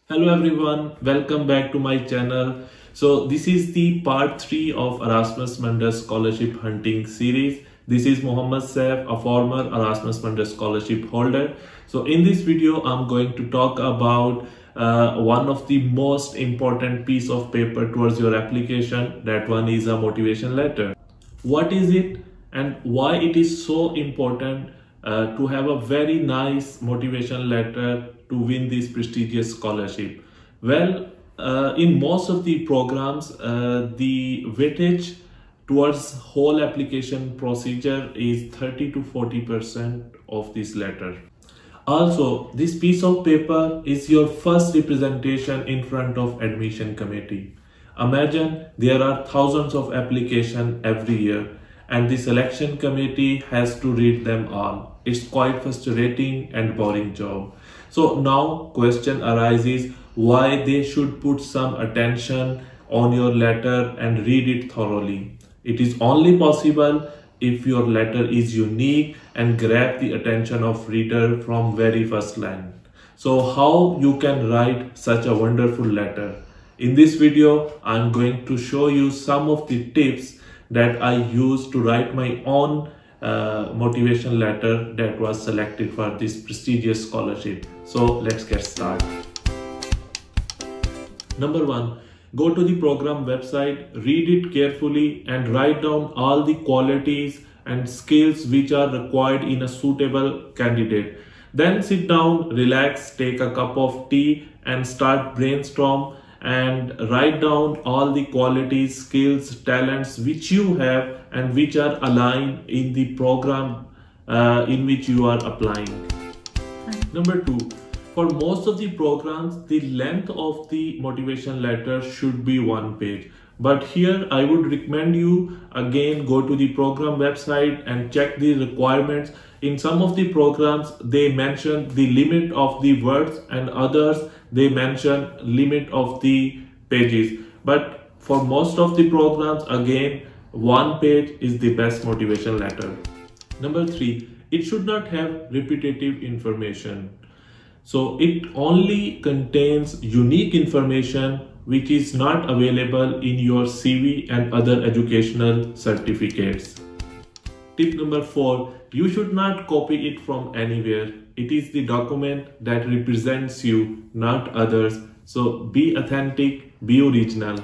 Hello everyone, welcome back to my channel. So this is the part 3 of Erasmus Mundus Scholarship Hunting series. This is Mohammed Saif, a former Erasmus Mundus Scholarship holder. So in this video, I'm going to talk about one of the most important piece of paper towards your application. That one is a motivation letter. What is it and why it is so important to have a very nice motivation letter to win this prestigious scholarship? Well, in most of the programs, the weightage towards whole application procedure is 30 to 40% of this letter. Also, this piece of paper is your first representation in front of admission committee. Imagine there are thousands of applications every year and the selection committee has to read them all. It's quite frustrating and boring job. So now question arises why they should put some attention on your letter and read it thoroughly. It is only possible if your letter is unique and grab the attention of reader from very first line. So how you can write such a wonderful letter? In this video, I'm going to show you some of the tips that I use to write my own motivation letter that was selected for this prestigious scholarship. So let's get started. Number 1, go to the program website, read it carefully and write down all the qualities and skills which are required in a suitable candidate. Then sit down, relax, take a cup of tea and start brainstorm and write down all the qualities, skills, talents which you have and which are aligned in the program in which you are applying. Number 2, for most of the programs, the length of the motivation letter should be 1 page. But here I would recommend you again go to the program website and check the requirements. In some of the programs, they mention the limit of the words and others they mention limit of the pages. But for most of the programs, again, 1 page is the best motivation letter. Number 3, it should not have repetitive information. So it only contains unique information which is not available in your CV and other educational certificates. Tip number 4, you should not copy it from anywhere. It is the document that represents you, not others. So be authentic, be original.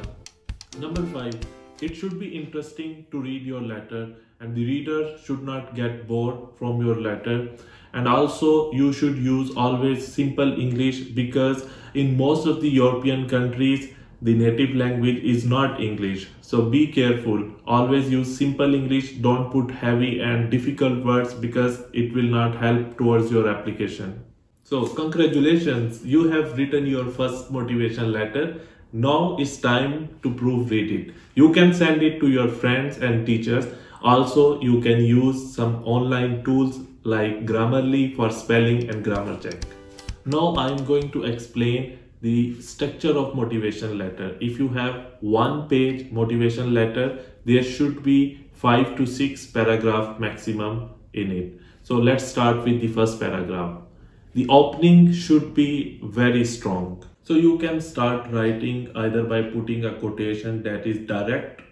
Number 5, it should be interesting to read your letter and the reader should not get bored from your letter. And also you should use always simple English because in most of the European countries, the native language is not English. So be careful. Always use simple English. Don't put heavy and difficult words because it will not help towards your application. So congratulations, you have written your first motivation letter. Now it's time to proofread it. You can send it to your friends and teachers. Also, you can use some online tools like Grammarly for spelling and grammar check. Now I'm going to explain the structure of motivation letter. If you have 1 page motivation letter, there should be 5 to 6 paragraph maximum in it. So let's start with the first paragraph. The opening should be very strong. So you can start writing either by putting a quotation that is direct,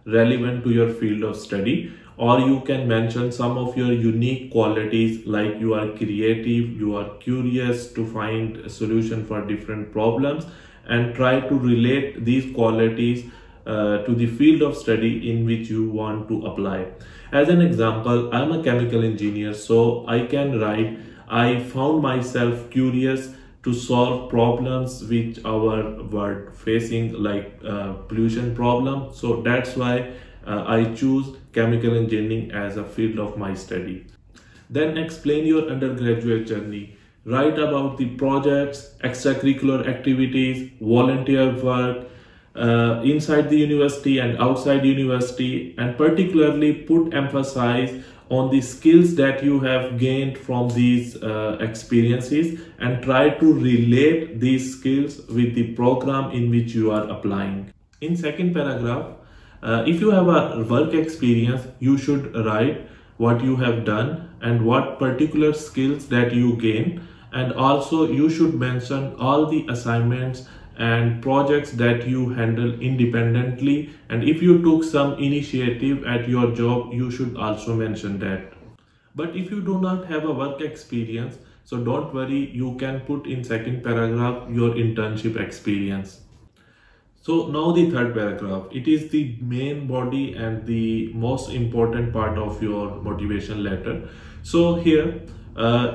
relevant to your field of study, or you can mention some of your unique qualities like you are creative, you are curious to find a solution for different problems and try to relate these qualities to the field of study in which you want to apply. As an example, I'm a chemical engineer, so I can write, I found myself curious to solve problems which our were facing like pollution problem. So that's why I choose chemical engineering as a field of my study. Then explain your undergraduate journey. Write about the projects, extracurricular activities, volunteer work inside the university and outside university, and particularly put emphasis on the skills that you have gained from these experiences and try to relate these skills with the program in which you are applying. In second paragraph, if you have a work experience, you should write what you have done and what particular skills that you gain and also you should mention all the assignments and projects that you handle independently, and if you took some initiative at your job, you should also mention that. But if you do not have a work experience, so don't worry, you can put in second paragraph your internship experience. So now the third paragraph, it is the main body and the most important part of your motivation letter. So here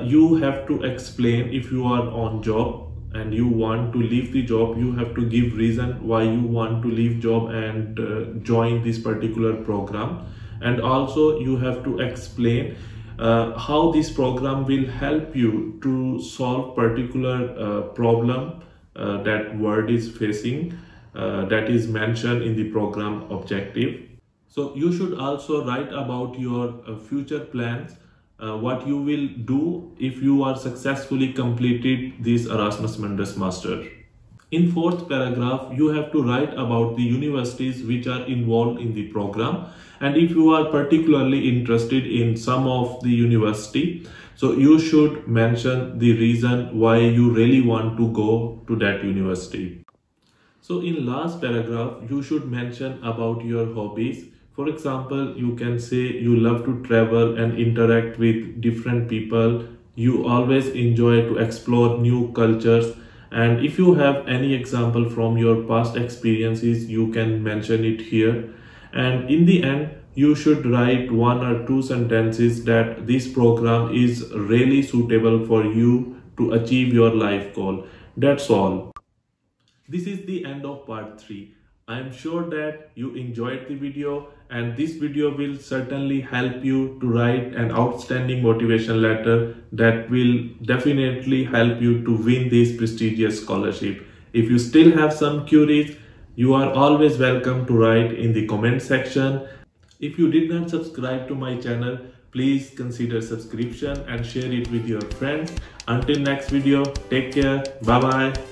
you have to explain, if you are on job and you want to leave the job, you have to give reason why you want to leave job and join this particular program. And also you have to explain how this program will help you to solve particular problem that world is facing, that is mentioned in the program objective. So you should also write about your future plans, what you will do if you are successfully completed this Erasmus Mundus Master. In fourth paragraph, you have to write about the universities which are involved in the program, and if you are particularly interested in some of the university, so you should mention the reason why you really want to go to that university. So in last paragraph, you should mention about your hobbies. For example, you can say you love to travel and interact with different people. You always enjoy to explore new cultures. And if you have any example from your past experiences, you can mention it here. And in the end, you should write 1 or 2 sentences that this program is really suitable for you to achieve your life goal. That's all. This is the end of part 3. I am sure that you enjoyed the video, and this video will certainly help you to write an outstanding motivation letter that will definitely help you to win this prestigious scholarship. If you still have some queries, you are always welcome to write in the comment section. If you did not subscribe to my channel, please consider subscription and share it with your friends. Until next video, take care. Bye bye.